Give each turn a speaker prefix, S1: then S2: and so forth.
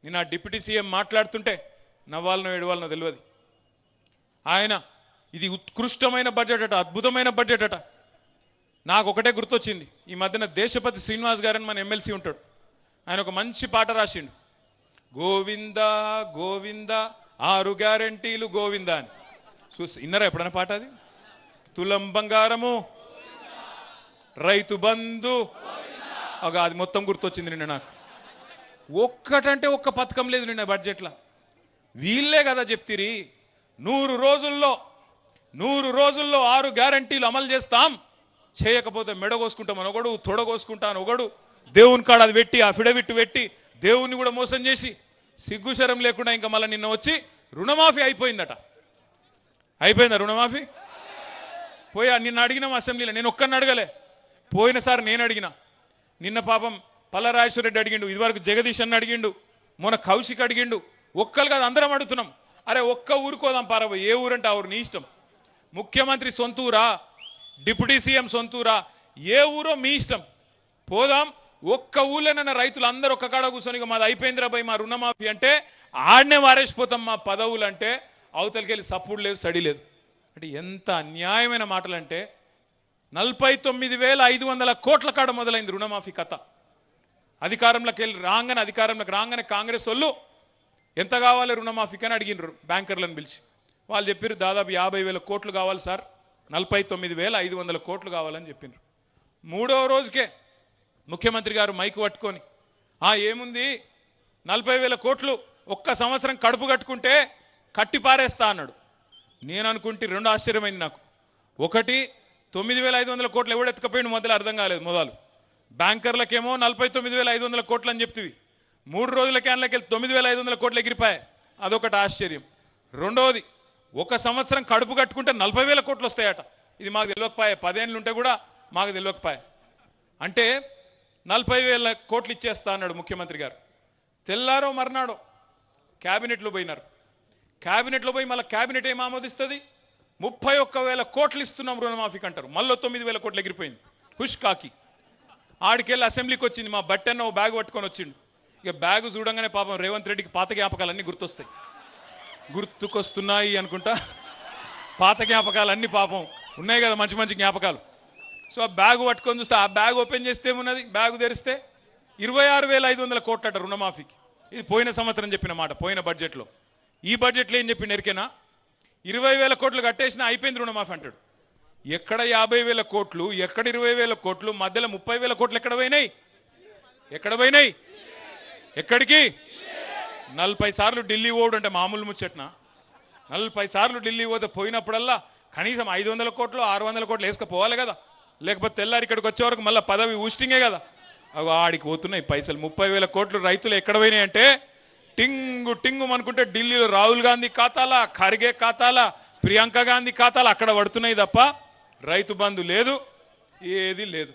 S1: నేను ఆ deputy CM మాట్లాడుతుంటే నవ్వాలనో ఏడవాలనో తెలియదు. ఆయన ఇది ఉత్కృష్టమైన బడ్జెట్ అట, అద్భుతమైన బడ్జెట్ అట. నాకు ఒకటే గుర్తొచ్చింది, ఈ మధ్యన దేశపతి శ్రీనివాస్ గారని మన ఎమ్మెల్సీ ఉంటాడు, ఆయన ఒక మంచి పాట రాసిండు, గోవింద గోవింద 6 గ్యారంటీలు గోవింద అని. చూసి ఇన్నరా ఎప్పుడైనా పాట? అది తులం బంగారము, రైతు బంధు, అది మొత్తం గుర్తొచ్చింది నిన్న నాకు. ఒక్కటంటే ఒక్క పథకం లేదు నిన్న బడ్జెట్లో. వీళ్ళే కదా చెప్తిరి 100 రోజుల్లో 6 గ్యారంటీలు అమలు చేస్తాం, చేయకపోతే మెడగోసుకుంటామని ఒకడు, తొడగోసుకుంటాను ఒకడు, దేవుని కాడ అది పెట్టి అఫిడవిట్ పెట్టి దేవుని కూడా మోసం చేసి సిగ్గుశరం లేకుండా ఇంకా మళ్ళీ నిన్న వచ్చి రుణమాఫీ అయిపోయిందట. అయిపోయిందా రుణమాఫీ? పోయా నిన్న అడిగినాం అసెంబ్లీలో, నేను ఒక్కరిని అడగలే. పోయినసారి నేను అడిగిన, నిన్న పాపం పల్లరాజేశ్వర రెడ్డి అడిగిండు, ఇదివరకు జగదీష్ అన్న అడిగిండు, మొన్న కౌశిక్ అడిగిండు. ఒక్కరు కాదు అందరం అడుగుతున్నాం, అరే ఒక్క ఊరుకోదాం పారబోయి, ఏ ఊరంటే ఆ ఊరు నీ ఇష్టం. ముఖ్యమంత్రి సొంతూరా, డిప్యూటీ సీఎం సొంతూరా, ఏ ఊరో మీ ఇష్టం, పోదాం. ఒక్క ఊళ్ళోనైనా రైతులు అందరూ ఒక్క కాడ కూర్చొని మాది అయిపోయిందిరా భయ్ మా రుణమాఫీ అంటే ఆడనే వారేసిపోతాం మా పదవులు అంటే అవతలికి వెళ్ళి సపోర్ట్ లేదు, సడి లేదు. అంటే ఎంత అన్యాయమైన మాటలు అంటే 49,500 కోట్ల కాడ మొదలైంది రుణమాఫీ కథ. అధికారంలోకి రాగానే కాంగ్రెస్ వాళ్ళు ఎంత కావాలి రుణమాఫీకి అని అడిగినారు బ్యాంకర్లను పిలిచి. వాళ్ళు చెప్పారు దాదాపు 50,000 కోట్లు కావాలి సార్, 49,500 కోట్లు కావాలని చెప్పినారు. 3వ రోజుకే ముఖ్యమంత్రి గారు మైకు పట్టుకొని ఏముంది 40,000 కోట్లు ఒక్క సంవత్సరం కడుపు కట్టుకుంటే కట్టి పారేస్తా అన్నాడు. నేను అనుకుంటే 2 ఆశ్చర్యమైంది నాకు. ఒకటి 9,500 కోట్లు ఎవడు ఎత్తుకపోయింది మొదలు అర్థం కాలేదు. మొదలు బ్యాంకర్లకేమో 49,500 కోట్లు అని చెప్తివి, 3 రోజులకే అందులోకి 9,500 కోట్లు ఎగిరిపాయి, అదొకటి ఆశ్చర్యం. రెండవది ఒక సంవత్సరం కడుపు కట్టుకుంటే 40,000 కోట్లు వస్తాయట. ఇది మాకు తెలియకపోయా, 10 ఏళ్ళు ఉంటే కూడా మాకు తెలియకపోయా. అంటే 40,000 కోట్లు ఇచ్చేస్తా అన్నాడు ముఖ్యమంత్రి గారు. తెల్లారో మర్నాడో క్యాబినెట్లో పోయినారు. క్యాబినెట్లో పోయి మళ్ళీ క్యాబినెట్ ఏం ఆమోదిస్తుంది, 31,000 కోట్లు ఇస్తున్నాం రుణమాఫీకి అంటారు. మళ్ళీ 9,000 కోట్లు ఎగిరిపోయింది హుష్ కాకి. ఆడికెళ్ళి అసెంబ్లీకి వచ్చింది మా బట్టన్న బ్యాగ్ పట్టుకొని వచ్చిండు. ఇక బ్యాగ్ చూడంగానే పాపం రేవంత్ రెడ్డికి పాత జ్ఞాపకాలన్నీ గుర్తుకొస్తున్నాయి అనుకుంటా. పాత జ్ఞాపకాలన్నీ పాపం ఉన్నాయి కదా, మంచి మంచి జ్ఞాపకాలు. సో ఆ బ్యాగ్ పట్టుకొని చూస్తే, ఆ బ్యాగ్ ఓపెన్ చేస్తే ఏమున్నది, బ్యాగ్ తెరిస్తే 26,500 కోట్లట రుణమాఫీకి. ఇది పోయిన సంవత్సరం చెప్పిన మాట, పోయిన బడ్జెట్లో. ఈ బడ్జెట్లో ఏం చెప్పిన ఎరికేనా, 20,000 కోట్లు కట్టేసినా అయిపోయింది రుణమాఫీ అంటాడు. ఎక్కడ 50,000 కోట్లు, ఎక్కడ 20,000 కోట్లు, మధ్యలో 30,000 కోట్లు ఎక్కడ పోయినాయి? ఎక్కడికి? 40 సార్లు ఢిల్లీ పోవడం అంటే మామూలు ముచ్చట్న? 40 సార్లు ఢిల్లీ పోతే పోయినప్పుడల్లా కనీసం 500 కోట్లు 600 కోట్లు వేసుకపోవాలి కదా, లేకపోతే తెల్లారి ఇక్కడికి వచ్చే వరకు మళ్ళీ పదవి ఊస్టింగే కదా. అవి ఆడికి పోతున్నాయి పైసలు. 30,000 కోట్లు రైతులు ఎక్కడ పోయినాయి అంటే టింగు అనుకుంటే ఢిల్లీలో రాహుల్ గాంధీ ఖాతాలా, ఖర్గే ఖాతాలా, ప్రియాంక గాంధీ ఖాతాలా అక్కడ పడుతున్నాయి తప్ప రైతు బంధు లేదు, ఏది లేదు.